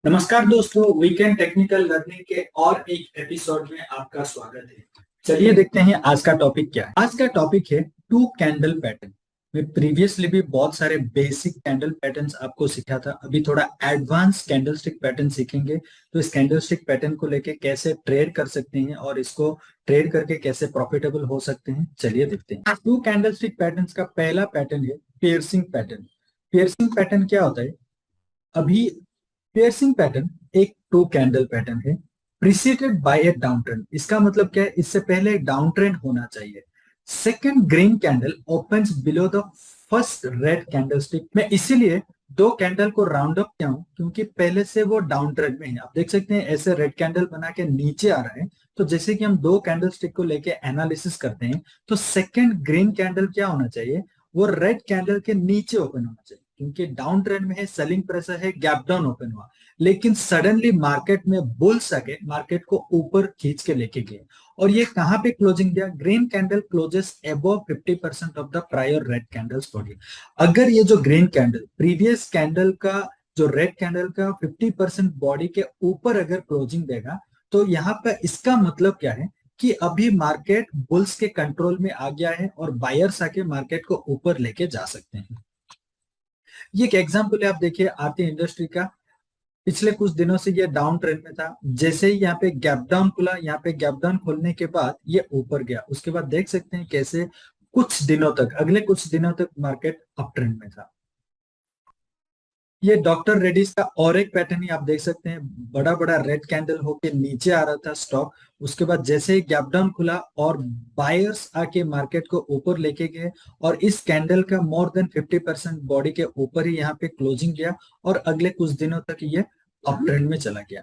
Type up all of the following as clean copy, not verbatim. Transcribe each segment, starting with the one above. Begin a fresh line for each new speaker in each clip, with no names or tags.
नमस्कार दोस्तों, weekend technical learning के और एक एपिसोड में आपका स्वागत है। चलिए देखते हैं आज का टॉपिक क्या है। आज का टॉपिक है टू कैंडल पैटर्न। मैं प्रीवियसली भी बहुत सारे बेसिक कैंडल पैटर्न्स आपको सिखा था। अभी थोड़ा एडवांस कैंडलस्टिक पैटर्न सीखेंगे। तो इस कैंडलस्टिक पैटर्न को लेके कैसे ट्रेड कर सकते हैं और इसको ट्रेड करके कैसे प्रॉफिटेबल हो सकते हैं, चलिए देखते हैं। टू कैंडलस्टिक पैटर्न्स का पहला पैटर्न है पियर्सिंग पैटर्न। पियर्सिंग पैटर्न क्या होता है? अभी पियर्सिंग पैटर्न एक टू कैंडल पैटर्न है प्रिसीडेड बाय ए डाउन ट्रेंड। इसका मतलब क्या है? इससे पहले डाउन ट्रेंड होना चाहिए। Second green candle opens below the first red candlestick. मैं इसीलिए दो कैंडल को राउंड अप किया हूं क्योंकि पहले से वो डाउन ट्रेंड में है। आप देख सकते हैं ऐसे रेड कैंडल बना के नीचे आ रहा है। तो जैसे कि हम दो कैंडलस्टिक को लेके एनालिसिस करते हैं तो सेकंड ग्रीन कैंडल क्या होना चाहिए? वो रेड कैंडल के नीचे ओपन होना चाहिए क्योंकि डाउन ट्रेंड में है, सेलिंग प्रेशर है, गैप डाउन ओपन हुआ। लेकिन सडनली मार्केट में बुल्स आके मार्केट को ऊपर खींच के लेके गए। और ये कहां पे क्लोजिंग दिया? Green candle closes above 50% of the prior red candle's body. अगर ये जो ग्रीन कैंडल प्रीवियस कैंडल का जो रेड कैंडल का 50% बॉडी के ऊपर अगर क्लोजिंग देगा तो यहाँ पर इसका मतलब क्या है कि अभी मार्केट बुल्स के कंट्रोल में आ गया है और बायर्स आके मार्केट को ऊपर लेके जा सकते हैं। ये एक एग्जांपल है, आप देखिए आरती इंडस्ट्री का। पिछले कुछ दिनों से ये डाउन ट्रेंड में था। जैसे ही यहाँ पे गैप डाउन खुला, यहाँ पे गैप डाउन खोलने के बाद ये ऊपर गया। उसके बाद देख सकते हैं कैसे कुछ दिनों तक, अगले कुछ दिनों तक मार्केट अप ट्रेंड में था। ये डॉक्टर रेड्डीज का और एक पैटर्न ही आप देख सकते हैं। बड़ा बड़ा रेड कैंडल होके नीचे आ रहा था स्टॉक। उसके बाद जैसे ही गैप डाउन खुला और बायर्स आके मार्केट को ऊपर लेके गए और इस कैंडल का मोर देन 50% बॉडी के ऊपर ही यहाँ पे क्लोजिंग गया और अगले कुछ दिनों तक ये अप ट्रेंड में चला गया।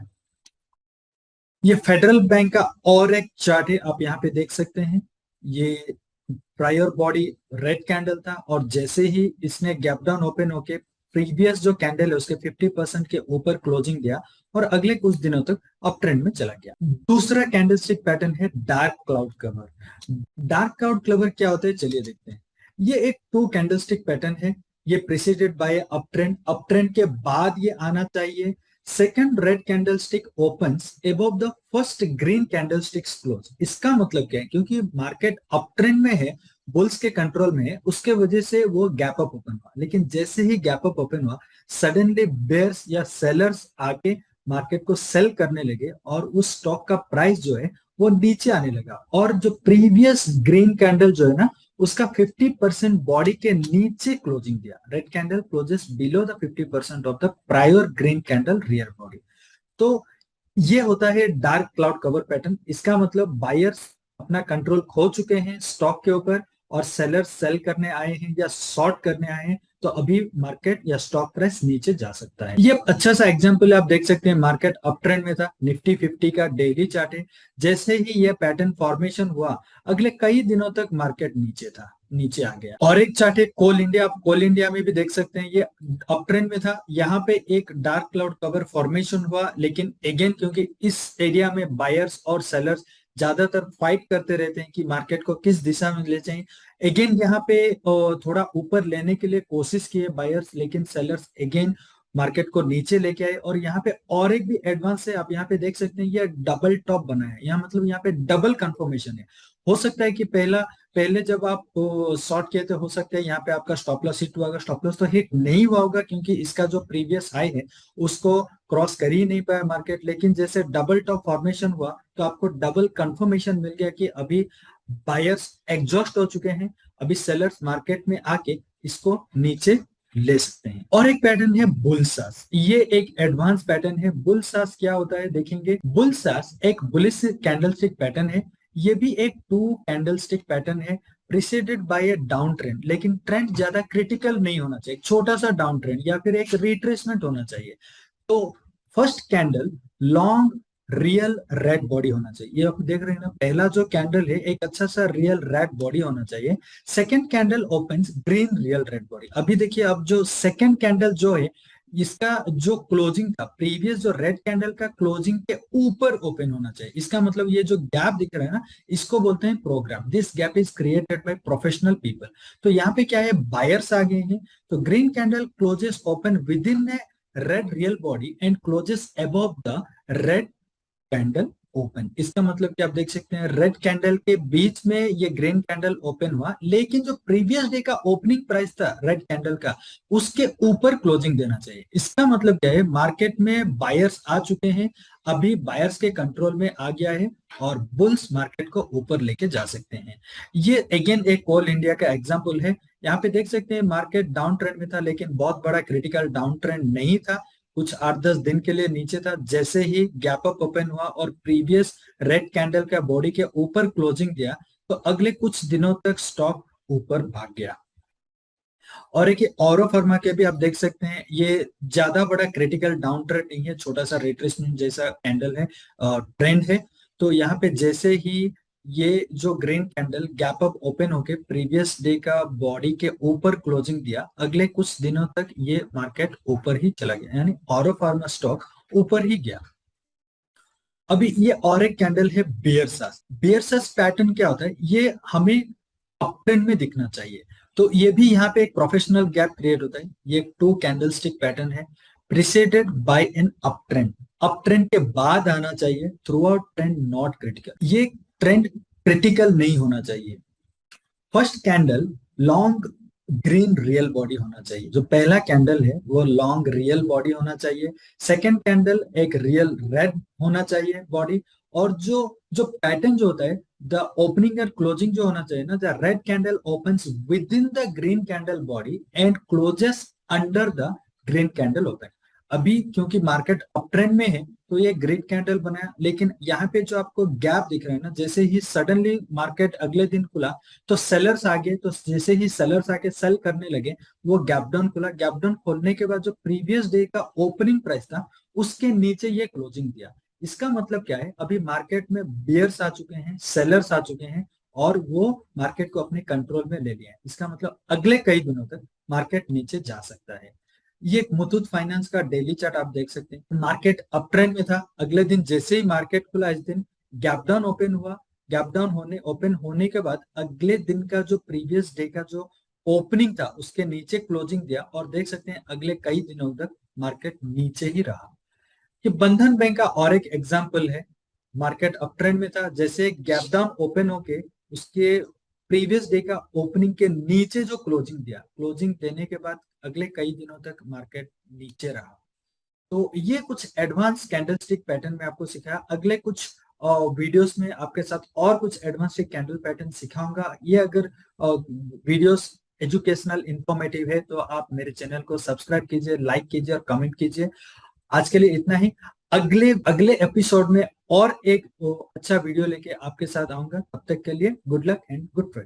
ये फेडरल बैंक का और एक चार्ट है, आप यहाँ पे देख सकते हैं। ये प्रायर बॉडी रेड कैंडल था और जैसे ही इसने गैप डाउन ओपन होके प्रीवियस जो कैंडल है उसके 50% के ऊपर क्लोजिंग दिया और अगले कुछ दिनों तक अप ट्रेंड में चला गया। दूसरा कैंडलस्टिक पैटर्न है dark cloud cover. Dark cloud cover क्या होता है, चलिए देखते हैं। ये एक टू कैंडलस्टिक पैटर्न है। ये preceded by up trend. Up trend के बाद ये आना चाहिए। Second red candlestick opens above the first green candlesticks close. इसका मतलब क्या है? क्योंकि मार्केट अप ट्रेंड में है, बुल्स के कंट्रोल में है, उसके वजह से वो गैप अप ओपन हुआ। लेकिन जैसे ही गैप अप ओपन हुआ सडनली बेयर्स या सेलर्स आके मार्केट को सेल करने लगे और उस स्टॉक का प्राइस जो है वो नीचे आने लगा। और जो प्रीवियस ग्रीन कैंडल जो है ना उसका 50% बॉडी के नीचे क्लोजिंग दिया। Red candle closes below the 50% of the prior green candle real body. तो ये होता है डार्क क्लाउड कवर पैटर्न। इसका मतलब बायर्स अपना कंट्रोल खो चुके हैं स्टॉक के ऊपर और सेलर्स सेल करने आए हैं या शॉर्ट करने आए हैं। तो अभी मार्केट या स्टॉक प्राइस नीचे जा सकता है। ये अच्छा सा एग्जांपल है, आप देख सकते हैं मार्केट अप ट्रेंड में था। निफ्टी 50 का डेली चार्ट है। जैसे ही ये पैटर्न फॉर्मेशन हुआ अगले कई दिनों तक मार्केट नीचे था, नीचे आ गया। और एक चार्ट है कोल इंडिया। आप कोल इंडिया में भी देख सकते हैं ये अप ट्रेंड में था। यहाँ पे एक डार्क क्लाउड कवर फॉर्मेशन हुआ, लेकिन अगेन क्योंकि इस एरिया में बायर्स और सेलर्स ज्यादातर फाइट करते रहते हैं कि मार्केट को किस दिशा में ले जाएं। अगेन यहाँ पे थोड़ा ऊपर लेने के लिए कोशिश किए बायर्स, लेकिन सेलर्स अगेन मार्केट को नीचे लेके आए। और यहाँ पे और एक भी एडवांस है, आप यहाँ पे देख सकते हैं ये डबल टॉप बना है। यहाँ मतलब यहाँ पे डबल कंफर्मेशन है। हो सकता है कि पहले जब आप शॉर्ट किए थे हो सकता है यहाँ पे आपका स्टॉप लॉस हिट हुआ। स्टॉप लॉस तो हिट नहीं हुआ होगा क्योंकि इसका जो प्रीवियस हाई है उसको क्रॉस कर ही नहीं पाया मार्केट। लेकिन जैसे डबल टॉप फॉर्मेशन हुआ तो आपको डबल कंफर्मेशन मिल गया कि अभी बायर्स एग्जॉस्ट हो चुके हैं। अभी सेलर्स मार्केट में आके इसको नीचे ले सकते हैं। और एक पैटर्न है बुलसास। ये एक एडवांस पैटर्न है। बुलसास क्या होता है देखेंगे। बुलसास एक बुलिश कैंडलस्टिक पैटर्न है। ये भी एक टू कैंडलस्टिक पैटर्न है प्रिसीडेड बाय ए डाउन ट्रेंड। लेकिन ट्रेंड ज्यादा क्रिटिकल नहीं होना चाहिए, छोटा सा डाउन ट्रेंड या फिर एक रिट्रेसमेंट होना चाहिए। तो first candle long real red body होना चाहिए। ये आप देख रहे हैं ना, पहला जो कैंडल है एक अच्छा सा रियल रेड बॉडी होना चाहिए। Second candle opens green real red body. अभी देखिए अब जो सेकंड कैंडल जो है इसका जो क्लोजिंग था प्रीवियस जो रेड कैंडल का क्लोजिंग के ऊपर ओपन होना चाहिए। इसका मतलब ये जो गैप दिख रहा है ना इसको बोलते हैं program. This gap is created by professional people. तो यहाँ पे क्या है, बायर्स आ गए हैं। तो green candle closes open within red real body and closes above the red candle open. इसका मतलब कि आप देख सकते हैं रेड कैंडल के बीच में ये ग्रीन कैंडल ओपन हुआ, लेकिन जो प्रीवियस डे का ओपनिंग प्राइस था रेड कैंडल का, उसके ऊपर क्लोजिंग देना चाहिए। इसका मतलब क्या है, मार्केट में बायर्स आ चुके हैं, अभी बायर्स के कंट्रोल में आ गया है और बुल्स मार्केट को ऊपर लेके जा सकते हैं। ये अगेन एक कोल इंडिया का एग्जांपल है। यहाँ पे देख सकते हैं मार्केट डाउन ट्रेंड में था, लेकिन बहुत बड़ा क्रिटिकल डाउन ट्रेंड नहीं था, कुछ 8-10 दिन के लिए नीचे था। जैसे ही गैप अप ओपन हुआ और प्रीवियस रेड कैंडल का बॉडी के ऊपर क्लोजिंग दिया, तो अगले कुछ दिनों तक स्टॉक ऊपर भाग गया। और एक ऑरो फर्मा के भी आप देख सकते हैं, ये ज्यादा बड़ा क्रिटिकल डाउन ट्रेंड नहीं है, छोटा सा रिट्रेसमेंट जैसा कैंडल है, ट्रेंड है। तो यहाँ पे जैसे ही ये जो green candle gap up open होके प्रीवियस डे का बॉडी के ऊपर क्लोजिंग दिया, अगले कुछ दिनों तक ये मार्केट ऊपर ही चला गया, यानी ऑरो फार्मा स्टॉक ऊपर ही गया। अभी ये और एक कैंडल है बियर सास। बियर सास पैटर्न क्या होता है, ये हमें अप ट्रेंड में दिखना चाहिए। तो ये भी यहाँ पे एक प्रोफेशनल गैप क्रिएट होता है। ये 2 कैंडलस्टिक पैटर्न है, preceded by an up trend. Up trend के बाद आना चाहिए, throughout trend not critical. ये ट्रेंड क्रिटिकल नहीं होना चाहिए। First candle long green real body होना चाहिए, जो पहला कैंडल है वो लॉन्ग रियल बॉडी होना चाहिए। सेकंड कैंडल एक रियल रेड होना चाहिए बॉडी। और जो जो पैटर्न जो होता है, द ओपनिंग और क्लोजिंग जो होना चाहिए ना, the red candle opens within the green candle body and closes under the green candle open. अभी क्योंकि मार्केट अप ट्रेंड में है तो ये ग्रीन कैंडल बनाया, लेकिन यहाँ पे जो आपको गैप दिख रहा है ना, जैसे ही सडनली मार्केट अगले दिन खुला तो सेलर्स आ गए, तो जैसे ही सेलर्स आके सेल करने लगे, वो गैप डाउन खुला। गैप डाउन खोलने के बाद जो प्रीवियस डे का ओपनिंग प्राइस था उसके नीचे ये क्लोजिंग दिया। इसका मतलब क्या है, अभी मार्केट में बियर्स आ चुके हैं, सेलर्स आ चुके हैं और वो मार्केट को अपने कंट्रोल में ले लिया है। इसका मतलब अगले कई दिनों तक मार्केट नीचे जा सकता है। ये मुथूट फाइनेंस का डेली चार्ट आप देख सकते हैं। मार्केट अप ट्रेंड में था, अगले दिन जैसे ही मार्केट खुला इस दिन गैप डाउन ओपन हुआ। गैप डाउन ओपन होने के बाद अगले दिन का जो प्रीवियस डे का जो ओपनिंग था उसके नीचे क्लोजिंग दिया और देख सकते हैं अगले कई दिनों तक मार्केट नीचे ही रहा। ये बंधन बैंक का और एक एग्जांपल है। मार्केट अप ट्रेंड में था, जैसे गैप डाउन ओपन होके उसके प्रीवियस डे का ओपनिंग के नीचे जो क्लोजिंग दिया, क्लोजिंग देने के बाद अगले कई दिनों तक मार्केट नीचे रहा। तो ये कुछ एडवांस कैंडलस्टिक पैटर्न में आपको सिखाया। अगले कुछ वीडियोस में आपके साथ और कुछ एडवांस कैंडल पैटर्न सिखाऊंगा। ये अगर वीडियोस एजुकेशनल इंफॉर्मेटिव है तो आप मेरे चैनल को सब्सक्राइब कीजिए, लाइक कीजिए और कमेंट कीजिए। आज के लिए इतना ही। अगले अगले एपिसोड में और एक अच्छा वीडियो लेके आपके साथ आऊंगा। तब तक के लिए good luck and good trade.